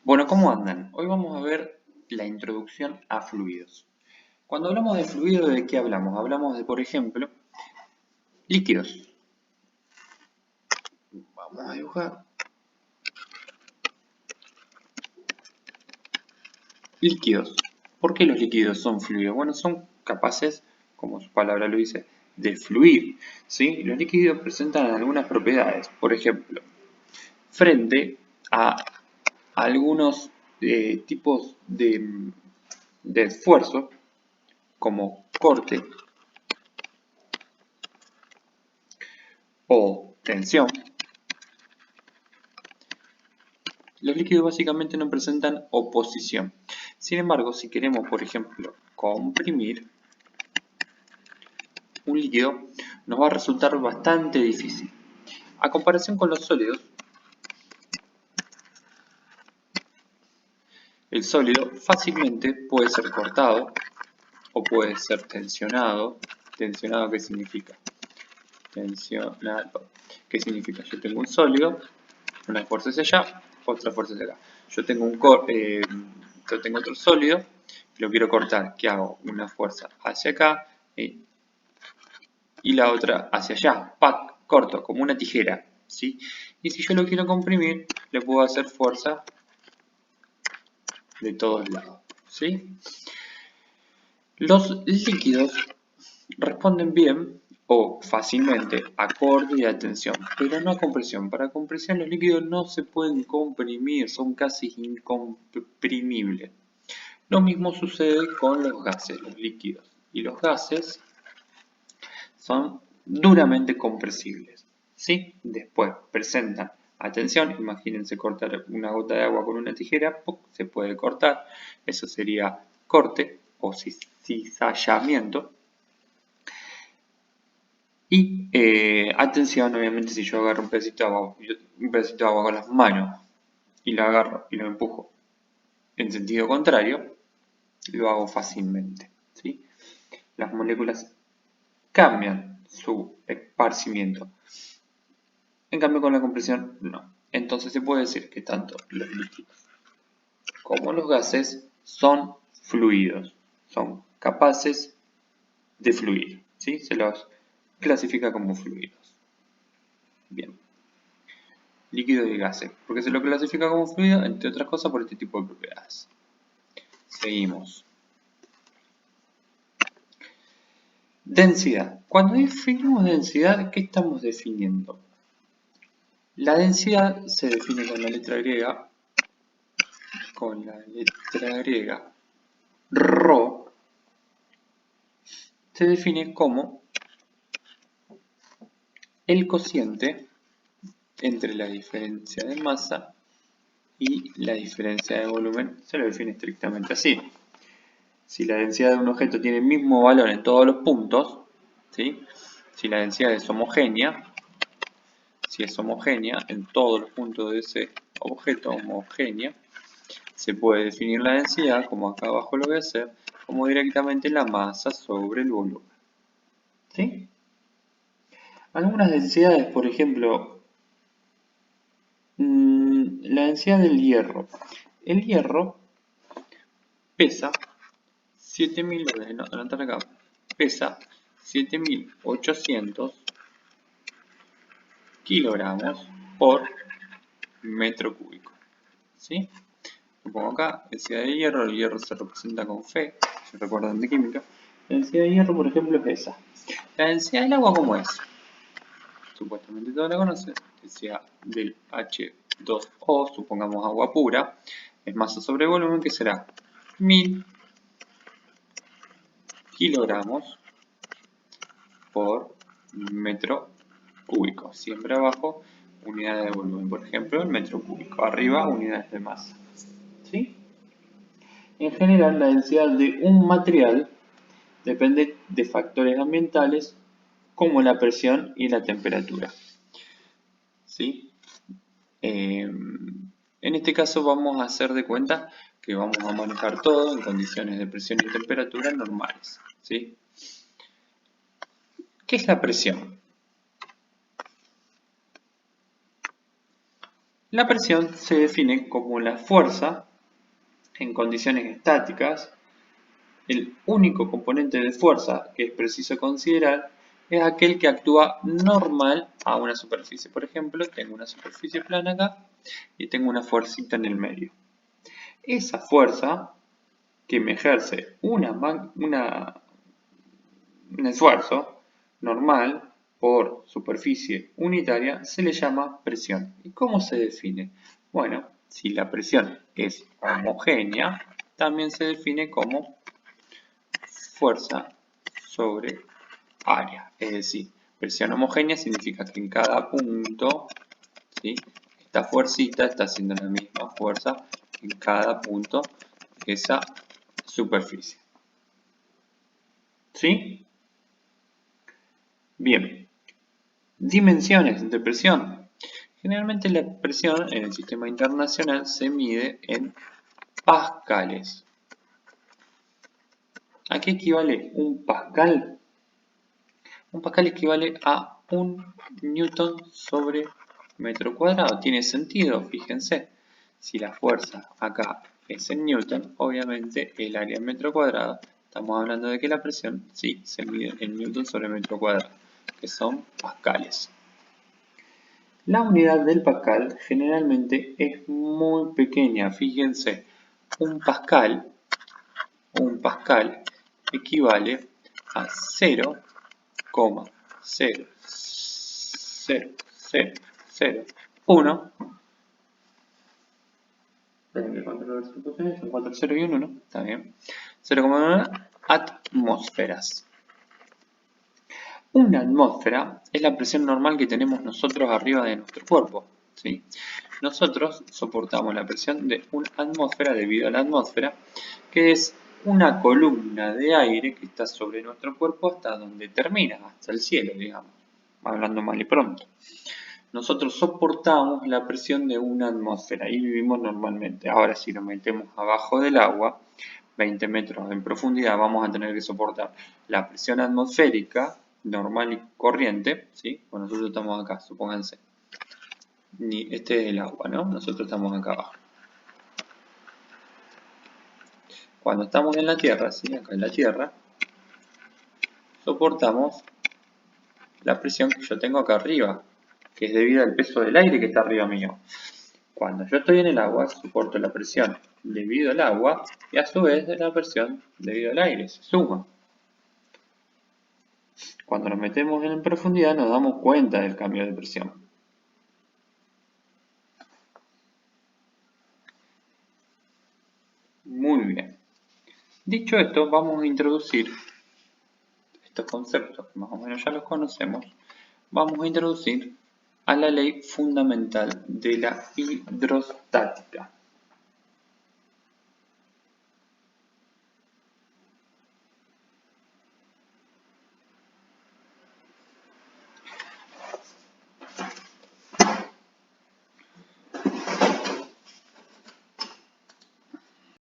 Bueno, ¿cómo andan? Hoy vamos a ver la introducción a fluidos. Cuando hablamos de fluidos, ¿de qué hablamos? Hablamos de, por ejemplo, líquidos. Vamos a dibujar. Líquidos. ¿Por qué los líquidos son fluidos? Bueno, son capaces, como su palabra lo dice, de fluir. ¿Sí? Los líquidos presentan algunas propiedades. Por ejemplo, frente a algunos tipos de esfuerzo, como corte o tensión, los líquidos básicamente no presentan oposición. Sin embargo, si queremos, por ejemplo, comprimir un líquido, nos va a resultar bastante difícil. A comparación con los sólidos, el sólido fácilmente puede ser cortado o puede ser tensionado. ¿Tensionado qué significa? Tensionado. ¿Qué significa? Yo tengo un sólido, una fuerza hacia allá, otra fuerza hacia acá. Yo tengo otro sólido, lo quiero cortar. ¿Qué hago? Una fuerza hacia acá y la otra hacia allá. ¡Pac! Corto, como una tijera. ¿Sí? Y si yo lo quiero comprimir, le puedo hacer fuerza de todos lados. ¿Sí? Los líquidos responden bien o fácilmente a corte y a tensión, pero no a compresión. Para compresión los líquidos no se pueden comprimir, son casi incomprimibles. Lo mismo sucede con los gases, los líquidos. Y los gases son duramente compresibles. ¿Sí? Después presentan, atención, imagínense cortar una gota de agua con una tijera, se puede cortar, eso sería corte o cizallamiento. Y atención, obviamente, si yo agarro un pedacito de agua con las manos y lo agarro y lo empujo en sentido contrario, lo hago fácilmente. ¿Sí? Las moléculas cambian su esparcimiento. En cambio, con la compresión, no. Entonces se puede decir que tanto los líquidos como los gases son fluidos, son capaces de fluir. ¿Sí? Se los clasifica como fluidos. Bien. Líquidos y gases. Porque se lo clasifica como fluido, entre otras cosas, por este tipo de propiedades. Seguimos. Densidad. Cuando definimos densidad, ¿qué estamos definiendo? La densidad se define con la letra griega, ρ, se define como el cociente entre la diferencia de masa y la diferencia de volumen. Se lo define estrictamente así. Si la densidad de un objeto tiene el mismo valor en todos los puntos, ¿sí? Si la densidad es homogénea, si es homogénea en todos los puntos de ese objeto homogénea, se puede definir la densidad, como acá abajo lo voy a hacer, como directamente la masa sobre el volumen. ¿Sí? Algunas densidades, por ejemplo, la densidad del hierro. El hierro pesa 7000, no, adelantar acá, pesa 7800 kilogramos por metro cúbico. ¿Sí? Lo pongo acá, densidad de hierro, el hierro se representa con Fe, si recuerdan de química. La densidad de hierro, por ejemplo, es esa. La densidad del agua, ¿cómo es? Supuestamente todos la conocen. Densidad del H2O, supongamos agua pura, es masa sobre volumen, que será 1000 kilogramos por metro cúbico. Siempre abajo, unidades de volumen. Por ejemplo, el metro cúbico. Arriba, unidades de masa. ¿Sí? En general, la densidad de un material depende de factores ambientales como la presión y la temperatura. ¿Sí? En este caso vamos a hacer de cuenta que vamos a manejar todo en condiciones de presión y temperatura normales. ¿Sí? ¿Qué es la presión? La presión se define como la fuerza en condiciones estáticas. El único componente de fuerza que es preciso considerar es aquel que actúa normal a una superficie. Por ejemplo, tengo una superficie plana acá y tengo una fuercita en el medio. Esa fuerza que me ejerce un esfuerzo normal por superficie unitaria se le llama presión. ¿Y cómo se define? Bueno, si la presión es homogénea, también se define como fuerza sobre área. Es decir, presión homogénea significa que en cada punto, ¿sí?, esta fuercita está haciendo la misma fuerza en cada punto de esa superficie. ¿Sí? Bien. Dimensiones de presión. Generalmente la presión en el sistema internacional se mide en pascales. ¿A qué equivale un pascal? Un pascal equivale a un newton sobre metro cuadrado. Tiene sentido, fíjense. Si la fuerza acá es en newton, obviamente el área en metro cuadrado, estamos hablando de que la presión sí se mide en newton sobre metro cuadrado, que son pascales. La unidad del pascal generalmente es muy pequeña. Fíjense, un pascal equivale a 0,00001. Tengo que controlar las suposiciones, son 4, 0 y 1, ¿no? Está bien. 0,1 atmósferas. Una atmósfera es la presión normal que tenemos nosotros arriba de nuestro cuerpo, ¿sí? Nosotros soportamos la presión de una atmósfera debido a la atmósfera, que es una columna de aire que está sobre nuestro cuerpo hasta donde termina, hasta el cielo, digamos, hablando mal y pronto. Nosotros soportamos la presión de una atmósfera y vivimos normalmente. Ahora, si nos metemos abajo del agua, 20 metros en profundidad, vamos a tener que soportar la presión atmosférica normal y corriente, ¿sí? Pues nosotros estamos acá, supónganse. Este es el agua, ¿no? Nosotros estamos acá abajo. Cuando estamos en la Tierra, ¿sí? Acá en la Tierra, soportamos la presión que yo tengo acá arriba, que es debido al peso del aire que está arriba mío. Cuando yo estoy en el agua, soporto la presión debido al agua y a su vez la presión debido al aire, se suma. Cuando nos metemos en profundidad nos damos cuenta del cambio de presión. Muy bien. Dicho esto, vamos a introducir estos conceptos, que más o menos ya los conocemos, vamos a introducir a la ley fundamental de la hidrostática.